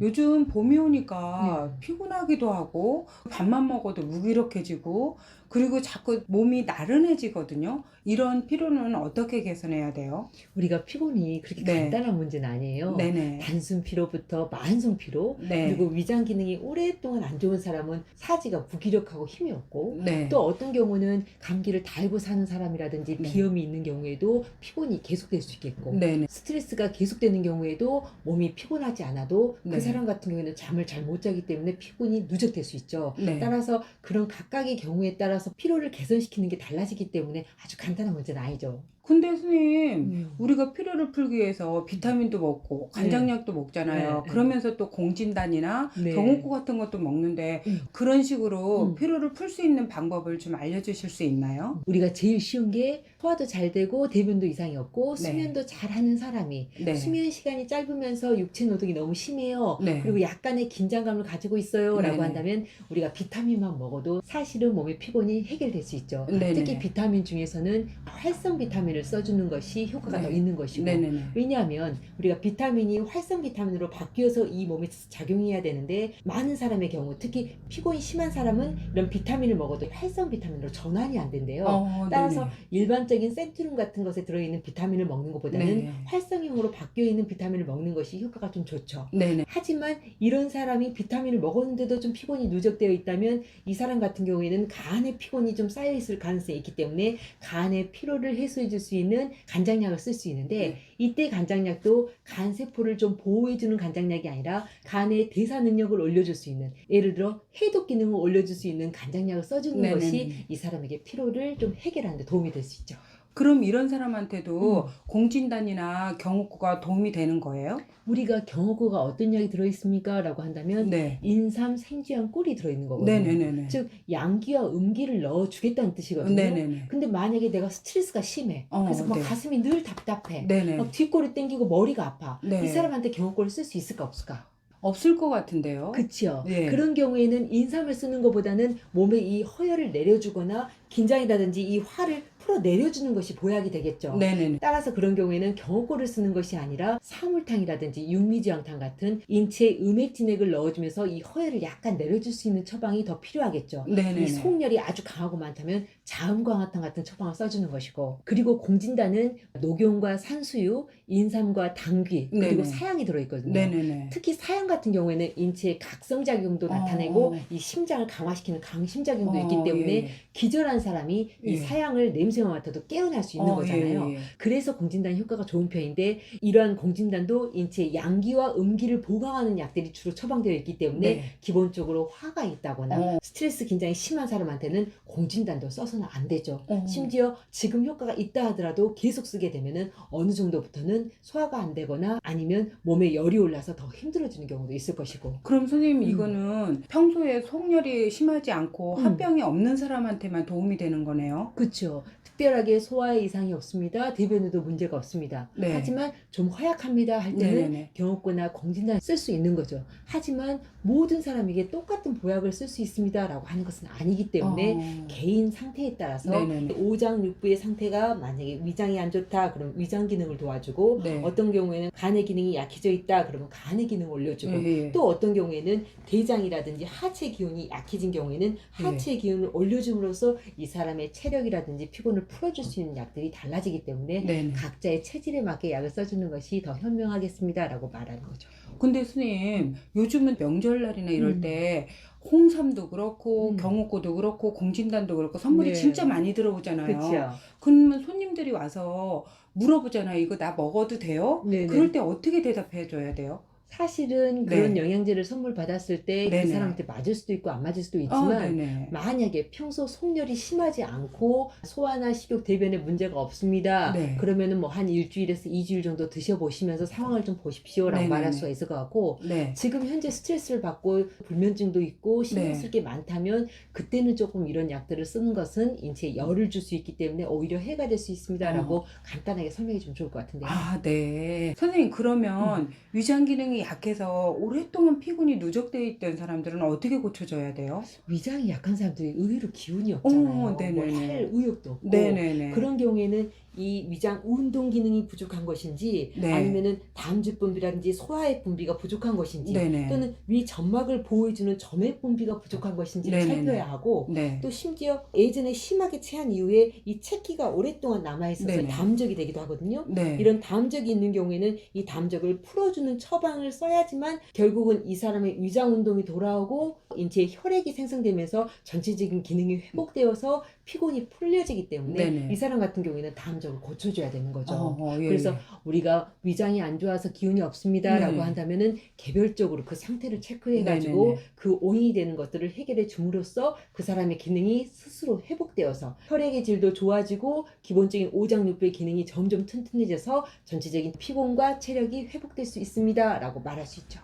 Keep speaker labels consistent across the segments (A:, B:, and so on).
A: 요즘 봄이
B: 네.
A: 오니까 피곤하기도 하고 밥만 먹어도 무기력해지고 그리고 자꾸 몸이 나른해지거든요. 이런 피로는 어떻게 개선해야 돼요?
B: 우리가 피곤이 그렇게
A: 네.
B: 간단한 문제는 아니에요.
A: 네네.
B: 단순 피로부터 만성 피로, 그리고
A: 네.
B: 위장 기능이 오랫동안 안 좋은 사람은 사지가 무기력하고 힘이 없고,
A: 네.
B: 또 어떤 경우는 감기를 달고 사는 사람이라든지
A: 네.
B: 비염이 있는 경우에도 피곤이 계속될 수 있겠고,
A: 네네.
B: 스트레스가 계속되는 경우에도 몸이 피곤하지 않아도 그
A: 네.
B: 사람 같은 경우에는 잠을 잘 못 자기 때문에 피곤이 누적될 수 있죠.
A: 네.
B: 따라서 그런 각각의 경우에 따라서 피로를 개선시키는 게 달라지기 때문에 아주 간단한 문제는 아니죠.
A: 근데 선생님,
B: 음.
A: 우리가 피로를 풀기 위해서 비타민도 먹고
B: 네.
A: 간장약도 먹잖아요.
B: 네.
A: 그러면서 또 공진단이나
B: 네.
A: 경옥고 같은 것도 먹는데
B: 음.
A: 그런 식으로
B: 음.
A: 피로를 풀 수 있는 방법을 좀 알려주실 수 있나요?
B: 우리가 제일 쉬운 게 소화도 잘 되고 대변도 이상이 없고
A: 네.
B: 수면도 잘하는 사람이
A: 네.
B: 수면 시간이 짧으면서 육체 노동이 너무 심해요.
A: 네.
B: 그리고 약간의 긴장감을 가지고 있어요. 라고
A: 네네.
B: 한다면 우리가 비타민만 먹어도 사실은 몸의 피곤이 해결될 수 있죠.
A: 네네네.
B: 특히 비타민 중에서는 활성 비타민을 써주는 것이 효과가
A: 네.
B: 더 있는 것이고,
A: 네네네.
B: 왜냐하면 우리가 비타민이 활성 비타민으로 바뀌어서 이 몸에 작용해야 되는데 많은 사람의 경우, 특히 피곤이 심한 사람은 이런 비타민을 먹어도 활성 비타민으로 전환이 안 된대요. 따라서
A: 네네.
B: 일반적인 센트룸 같은 것에 들어있는 비타민을 먹는 것보다는
A: 네.
B: 활성형으로 바뀌어 있는 비타민을 먹는 것이 효과가 좀 좋죠.
A: 네네.
B: 하지만 이런 사람이 비타민을 먹었는데도 좀 피곤이 누적되어 있다면 이 사람 같은 경우에는 간에 피곤이 좀 쌓여 있을 가능성이 있기 때문에 간의 피로를 해소해 줄 수 있는 간장약을 쓸 수 있는데,
A: 네.
B: 이때 간장약도 간 세포를 좀 보호해 주는 간장약이 아니라 간의 대사 능력을 올려줄 수 있는, 예를 들어 해독 기능을 올려줄 수 있는 간장약을 써주는
A: 네네네.
B: 것이 이 사람에게 피로를 좀 해결하는 데 도움이 될 수 있죠.
A: 그럼 이런 사람한테도
B: 음.
A: 공진단이나 경옥고가 도움이 되는 거예요?
B: 우리가 경호고가 어떤 약이 들어있습니까? 라고 한다면
A: 네.
B: 인삼, 생쥐향 꿀이 들어있는 거거든요.
A: 네네네네.
B: 즉 양기와 음기를 넣어주겠다는 뜻이거든요.
A: 네네네.
B: 근데 만약에 내가 스트레스가 심해, 그래서 막
A: 네.
B: 가슴이 늘 답답해,
A: 네네.
B: 막 뒷골이 땡기고 머리가 아파,
A: 네.
B: 이 사람한테 경호고를 쓸 수 있을까 없을까?
A: 없을 것 같은데요.
B: 그치요.
A: 네.
B: 그런 경우에는 인삼을 쓰는 것보다는 몸에 이 허혈을 내려주거나 긴장이라든지 이 화를 풀어 내려주는 것이 보약이 되겠죠.
A: 네네네.
B: 따라서 그런 경우에는 경호고를 쓰는 것이 아니라 사물탕이라든지 육미지향탕 같은 인체에 음액진액을 넣어주면서 이 허혈을 약간 내려줄 수 있는 처방이 더 필요하겠죠.
A: 네네네.
B: 이 속열이 아주 강하고 많다면 자음광화탕 같은 처방을 써주는 것이고, 그리고 공진단은 녹용과 산수유, 인삼과 당귀, 그리고
A: 네네.
B: 사양이 들어있거든요.
A: 네네네.
B: 특히 사양 같은 경우에는 인체의 각성작용도 나타내고 이 심장을 강화시키는 강심작용도 있기 때문에
A: 예.
B: 기절한 사람이 이
A: 예.
B: 사양을 냄새만 맡아도 깨어날 수 있는 거잖아요.
A: 예.
B: 그래서 공진단 효과가 좋은 편인데, 이러한 공진단도 인체의 양기와 음기를 보강하는 약들이 주로 처방되어 있기 때문에
A: 네.
B: 기본적으로 화가 있다거나
A: 어.
B: 스트레스 긴장이 심한 사람한테는 공진단도 써서는 안 되죠.
A: 어.
B: 심지어 지금 효과가 있다 하더라도 계속 쓰게 되면은 어느 정도부터는 소화가 안 되거나 아니면 몸에 열이 올라서 더 힘들어지는 경우도 있을 것이고.
A: 그럼 선생님 이거는 평소에 속열이 심하지 않고
B: 음.
A: 합병이 없는 사람한테만 도움이 되는 거네요.
B: 그렇죠. 특별하게 소화에 이상이 없습니다. 대변에도 문제가 없습니다.
A: 네.
B: 하지만 좀 허약합니다 할 때는
A: 네네네.
B: 경옥고나 공진단을 쓸 수 있는 거죠. 하지만 모든 사람에게 똑같은 보약을 쓸 수 있습니다 라고 하는 것은 아니기 때문에 개인 상태에 따라서
A: 네네네.
B: 오장 육부의 상태가 만약에 위장이 안 좋다 그러면 위장 기능을 도와주고,
A: 네.
B: 어떤 경우에는 간의 기능이 약해져 있다 그러면 간의 기능을 올려주고,
A: 예.
B: 또 어떤 경우에는 대장이라든지 하체 기운이 약해진 경우에는 하체 기운을 올려줌으로써 이 사람의 체력이라든지 피곤을 풀어줄 수 있는 약들이 달라지기 때문에
A: 네네.
B: 각자의 체질에 맞게 약을 써주는 것이 더 현명하겠습니다 라고 말하는 거죠.
A: 근데 선생님 요즘은 명절날이나 이럴
B: 음.
A: 때 홍삼도 그렇고
B: 음.
A: 경옥고도 그렇고 공진단도 그렇고 선물이
B: 네.
A: 진짜 많이 들어오잖아요.
B: 그렇죠.
A: 그러면 손님들이 와서 물어보잖아요. 이거 나 먹어도 돼요?
B: 네네.
A: 그럴 때 어떻게 대답해 줘야 돼요?
B: 사실은
A: 네.
B: 그런 영양제를 선물 받았을 때 그
A: 네네.
B: 사람한테 맞을 수도 있고 안 맞을 수도 있지만,
A: 네네.
B: 만약에 평소 속열이 심하지 않고 소화나 식욕 대변에 문제가 없습니다.
A: 네.
B: 그러면은 뭐 한 일주일에서 2주일 정도 드셔보시면서 상황을 좀 보십시오라고
A: 네네네.
B: 말할 수가 있을 것 같고,
A: 네.
B: 지금 현재 스트레스를 받고 불면증도 있고 신경
A: 네.
B: 쓸 게 많다면 그때는 조금 이런 약들을 쓰는 것은 인체에 열을 줄 수 있기 때문에 오히려 해가 될 수 있습니다라고 간단하게 설명해 주면 좋을 것 같은데요.
A: 아, 네. 선생님, 그러면 위장 기능이 약해서 오랫동안 피곤이 누적되어 있던 사람들은 어떻게 고쳐줘야 돼요?
B: 위장이 약한 사람들이 의외로 기운이 없잖아요. 뭐
A: 네네네.
B: 할 의욕도 없고.
A: 네네네.
B: 그런 경우에는 이 위장 운동 기능이 부족한 것인지
A: 네.
B: 아니면은 담즙 분비라든지 소화액 분비가 부족한 것인지
A: 네네.
B: 또는 위 점막을 보호해주는 점액 분비가 부족한 것인지를
A: 네네네.
B: 살펴야 하고
A: 네.
B: 또 심지어 예전에 심하게 체한 이후에 이 체기가 오랫동안 남아있어서
A: 네네.
B: 담적이 되기도 하거든요.
A: 네.
B: 이런 담적이 있는 경우에는 이 담적을 풀어주는 처방을 써야지만 결국은 이 사람의 위장 운동이 돌아오고 인체에 혈액이 생성되면서 전체적인 기능이 회복되어서 피곤이 풀려지기 때문에
A: 네네.
B: 이 사람 같은 경우에는 담적을 고쳐줘야 되는 거죠.
A: 예,
B: 그래서
A: 예.
B: 우리가 위장이 안 좋아서 기운이 없습니다라고
A: 네네.
B: 한다면은 개별적으로 그 상태를 체크해가지고
A: 네네네.
B: 그 원인이 되는 것들을 해결해 줌으로써 그 사람의 기능이 스스로 회복되어서 혈액의 질도 좋아지고 기본적인 오장육부의 기능이 점점 튼튼해져서 전체적인 피곤과 체력이 회복될 수 있습니다라고 말할 수 있죠.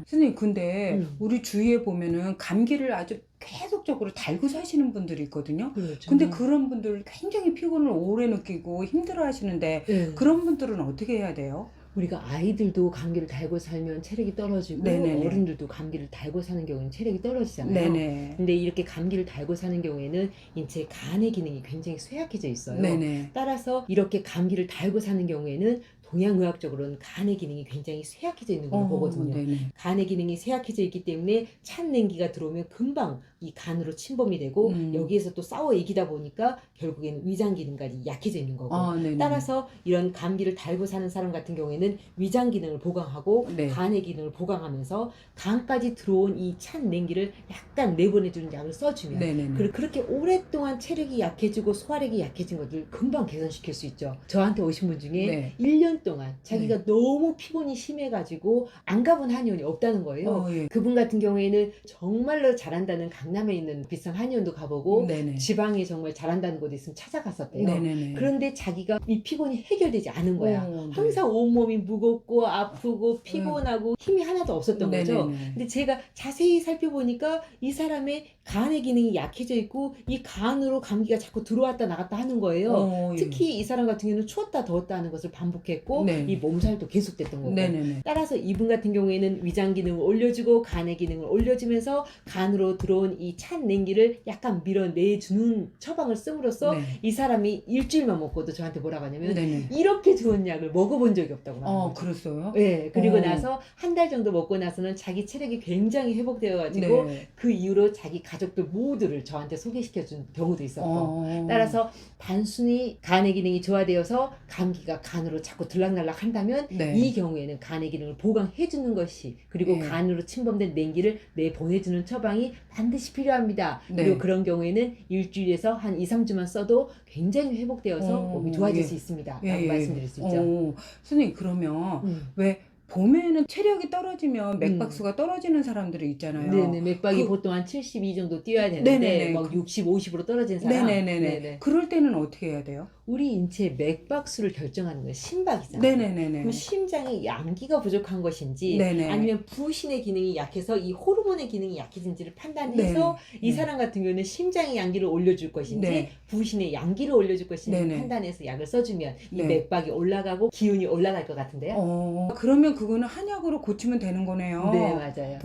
A: 선생님, 근데
B: 음.
A: 우리 주위에 보면은 감기를 아주 계속적으로 달고 사시는 분들이 있거든요.
B: 그렇죠.
A: 근데 그런 분들 굉장히 피곤을 오래 느끼고 힘들어 하시는데
B: 네.
A: 그런 분들은 어떻게 해야 돼요?
B: 우리가 아이들도 감기를 달고 살면 체력이 떨어지고
A: 네네네.
B: 어른들도 감기를 달고 사는 경우는 체력이 떨어지잖아요.
A: 네네.
B: 근데 이렇게 감기를 달고 사는 경우에는 인체 간의 기능이 굉장히 쇠약해져 있어요.
A: 네네.
B: 따라서 이렇게 감기를 달고 사는 경우에는 동양의학적으로는 간의 기능이 굉장히 쇠약해져 있는 걸로 보거든요.
A: 네네.
B: 간의 기능이 쇠약해져 있기 때문에 찬 냉기가 들어오면 금방 이 간으로 침범이 되고 여기에서 또 싸워 이기다 보니까 결국에는 위장 기능까지 약해져 있는 거고
A: 네네.
B: 따라서 이런 감기를 달고 사는 사람 같은 경우에는 위장 기능을 보강하고
A: 네.
B: 간의 기능을 보강하면서 간까지 들어온 이 찬 냉기를 약간 내보내주는 약을 써주면
A: 네네네.
B: 그렇게 오랫동안 체력이 약해지고 소화력이 약해진 것들 금방 개선시킬 수 있죠. 저한테 오신 분 중에
A: 네.
B: 1년 동안 자기가 너무 피곤이 심해가지고 안 가본 한의원이 없다는 거예요.
A: 예.
B: 그분 같은 경우에는 정말로 잘한다는 강남에 있는 비싼 한의원도 가보고
A: 네네.
B: 지방에 정말 잘한다는 곳에 있으면 찾아갔었대요.
A: 네네네.
B: 그런데 자기가 이 피곤이 해결되지 않은 거야.
A: 네.
B: 항상 온몸이 무겁고 아프고 피곤하고 힘이 하나도 없었던 거죠.
A: 네네네.
B: 근데 제가 자세히 살펴보니까 이 사람의 간의 기능이 약해져 있고 이 간으로 감기가 자꾸 들어왔다 나갔다 하는 거예요.
A: 예.
B: 특히 이 사람 같은 경우는 추웠다 더웠다 하는 것을 반복했고
A: 네.
B: 이 몸살도 계속됐던 거고
A: 네네네.
B: 따라서 이분 같은 경우에는 위장 기능을 올려주고 간의 기능을 올려주면서 간으로 들어온 이 찬 냉기를 약간 밀어내주는 처방을 씀으로써
A: 네.
B: 이 사람이 일주일만 먹고도 저한테 뭐라고 하냐면
A: 네네.
B: 이렇게 좋은 약을 먹어본 적이 없다고 말하는 거죠.
A: 그랬어요?
B: 네, 그리고
A: 어.
B: 나서 한 달 정도 먹고 나서는 자기 체력이 굉장히 회복되어가지고
A: 네.
B: 그 이후로 자기 가족들 모두를 저한테 소개시켜준 경우도 있었고 따라서 단순히 간의 기능이 좋아되어서 감기가 간으로 자꾸 들락날락 한다면
A: 네.
B: 이 경우에는 간의 기능을 보강해주는 것이 그리고
A: 네.
B: 간으로 침범된 냉기를 내보내주는 처방이 반드시 필요합니다.
A: 네.
B: 그리고 그런 경우에는 일주일에서 한 2, 3주만 써도 굉장히 회복되어서 몸이 좋아질 수 있습니다. 라고 말씀드릴 수 있죠.
A: 선생님, 그러면 왜 봄에는 체력이 떨어지면 맥박수가 떨어지는 사람들이 있잖아요.
B: 네네, 맥박이 보통 한 72 정도 뛰어야 되는데
A: 네네네.
B: 막 60, 50으로 떨어진 사람.
A: 네네네. 그럴 때는 어떻게 해야 돼요?
B: 우리 인체의 맥박수를 결정하는 건 심박이잖아요.
A: 네네네네.
B: 그럼 심장에 양기가 부족한 것인지
A: 네네.
B: 아니면 부신의 기능이 약해서 이 호르몬의 기능이 약해진지를 판단해서 이 사람 같은 경우는 심장의 양기를 올려줄 것인지
A: 네.
B: 부신의 양기를 올려줄 것인지
A: 네네.
B: 판단해서 약을 써주면 이
A: 네.
B: 맥박이 올라가고 기운이 올라갈 것 같은데요.
A: 그러면 그거는 한약으로 고치면 되는 거네요.
B: 네, 맞아요.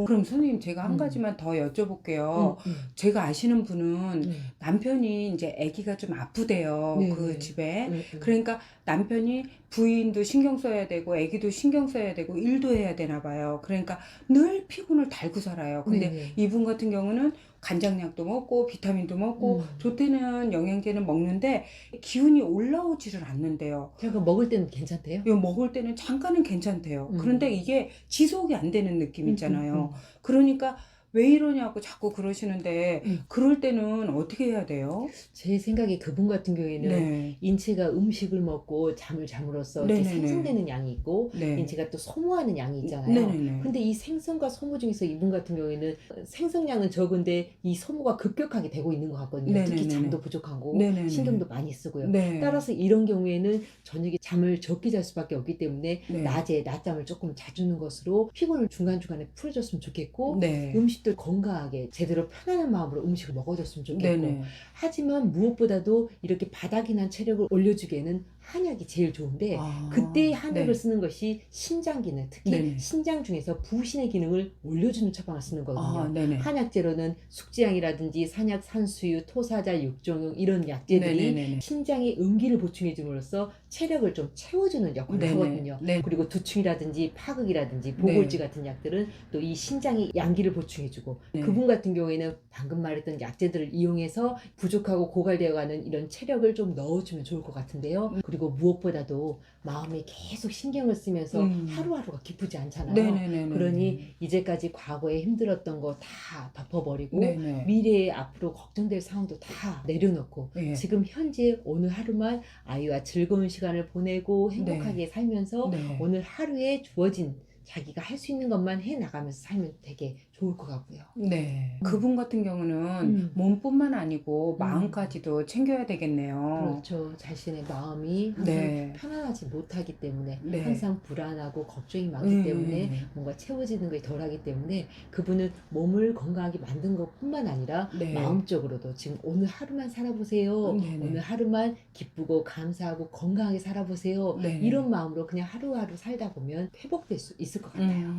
A: 그럼 선생님, 제가 한 가지만 더 여쭤볼게요. 제가 아시는 분은 남편이 이제 아기가 좀 아프대요.
B: 네,
A: 그
B: 네.
A: 집에. 그러니까 남편이 부인도 신경 써야 되고 아기도 신경 써야 되고 일도 해야 되나 봐요. 그러니까 늘 피곤을 달고 살아요. 근데
B: 네네.
A: 이분 같은 경우는 간장약도 먹고 비타민도 먹고 좋다는 영양제는 먹는데 기운이 올라오지를 않는데요.
B: 제가 먹을 때는 괜찮대요?
A: 이거 먹을 때는 잠깐은 괜찮대요. 그런데 이게 지속이 안 되는 느낌 있잖아요. 그러니까 왜 이러냐고 자꾸 그러시는데 그럴 때는 어떻게 해야 돼요?
B: 제 생각에 그분 같은 경우에는
A: 네.
B: 인체가 음식을 먹고 잠을 잠으로써 이렇게
A: 네네네.
B: 생성되는 양이 있고
A: 네.
B: 인체가 또 소모하는 양이 있잖아요.
A: 네네네.
B: 근데 이 생성과 소모 중에서 이분 같은 경우에는 생성량은 적은데 이 소모가 급격하게 되고 있는 것 같거든요.
A: 네네네네.
B: 특히 잠도 부족하고
A: 네네네.
B: 신경도 많이 쓰고요.
A: 네.
B: 따라서 이런 경우에는 저녁에 잠을 적게 잘 수밖에 없기 때문에
A: 네.
B: 낮에 낮잠을 조금 자주는 것으로 피곤을 중간중간에 풀어줬으면 좋겠고
A: 네.
B: 음식도 건강하게 제대로 편안한 마음으로 음식을 먹어줬으면 좋겠고
A: 네네.
B: 하지만 무엇보다도 이렇게 바닥이 난 체력을 올려주기에는 한약이 제일 좋은데
A: 아,
B: 그때 한약을
A: 네.
B: 쓰는 것이 신장 기능, 특히
A: 네네.
B: 신장 중에서 부신의 기능을 올려주는 처방을 쓰는 거거든요.
A: 아, 네네.
B: 한약재로는 숙지향이라든지 산약, 산수유, 토사자, 육종용 이런 약재들이
A: 네네네네.
B: 신장에 음기를 보충해 줌으로써 체력을 좀 채워주는 역할을
A: 네네.
B: 하거든요.
A: 네.
B: 그리고 두충이라든지 파극이라든지 보골지 같은 약들은 또 이 신장에 양기를 보충해주고
A: 네.
B: 그분 같은 경우에는 방금 말했던 약재들을 이용해서 부족하고 고갈되어가는 이런 체력을 좀 넣어주면 좋을 것 같은데요. 그리고 무엇보다도 마음에 계속 신경을 쓰면서 하루하루가 기쁘지 않잖아요.
A: 네네네네.
B: 그러니 이제까지 과거에 힘들었던 거 다 덮어버리고
A: 네네.
B: 미래에 앞으로 걱정될 상황도 다 내려놓고
A: 예.
B: 지금 현재 오늘 하루만 아이와 즐거운 시간을 보내고 행복하게 살면서
A: 네.
B: 오늘 하루에 주어진 자기가 할 수 있는 것만 해 나가면서 살면 되게 좋을 것 같고요.
A: 네. 그분 같은 경우는 몸뿐만 아니고 마음까지도 챙겨야 되겠네요.
B: 그렇죠. 자신의 마음이 항상
A: 네.
B: 편안하지 못하기 때문에
A: 네.
B: 항상 불안하고 걱정이 많기 때문에 뭔가 채워지는 것이 덜하기 때문에 그분은 몸을 건강하게 만든 것뿐만 아니라
A: 네.
B: 마음적으로도 지금 오늘 하루만 살아보세요.
A: 네네.
B: 오늘 하루만 기쁘고 감사하고 건강하게 살아보세요.
A: 네네.
B: 이런 마음으로 그냥 하루하루 살다 보면 회복될 수 있을 것 같아요.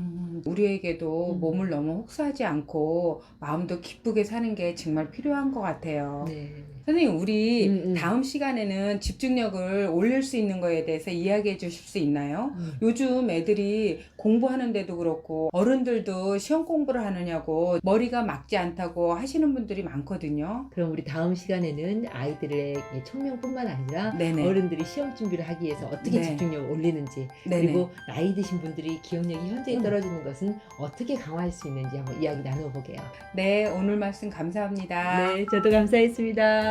A: 우리에게도 몸을 너무 혹사하지 않고 마음도 기쁘게 사는 게 정말 필요한 것 같아요.
B: 네.
A: 선생님, 우리 다음 시간에는 집중력을 올릴 수 있는 거에 대해서 이야기해 주실 수 있나요? 요즘 애들이 공부하는데도 그렇고 어른들도 시험 공부를 하느냐고 머리가 막지 않다고 하시는 분들이 많거든요.
B: 그럼 우리 다음 시간에는 아이들의 청명뿐만 아니라
A: 네네.
B: 어른들이 시험 준비를 하기 위해서 어떻게
A: 네.
B: 집중력을 올리는지
A: 네네.
B: 그리고 나이 드신 분들이 기억력이 현저히 떨어지는 것은 어떻게 강화할 수 있는지 한번 이야기 나눠보게요.
A: 네, 오늘 말씀 감사합니다.
B: 네, 저도 감사했습니다.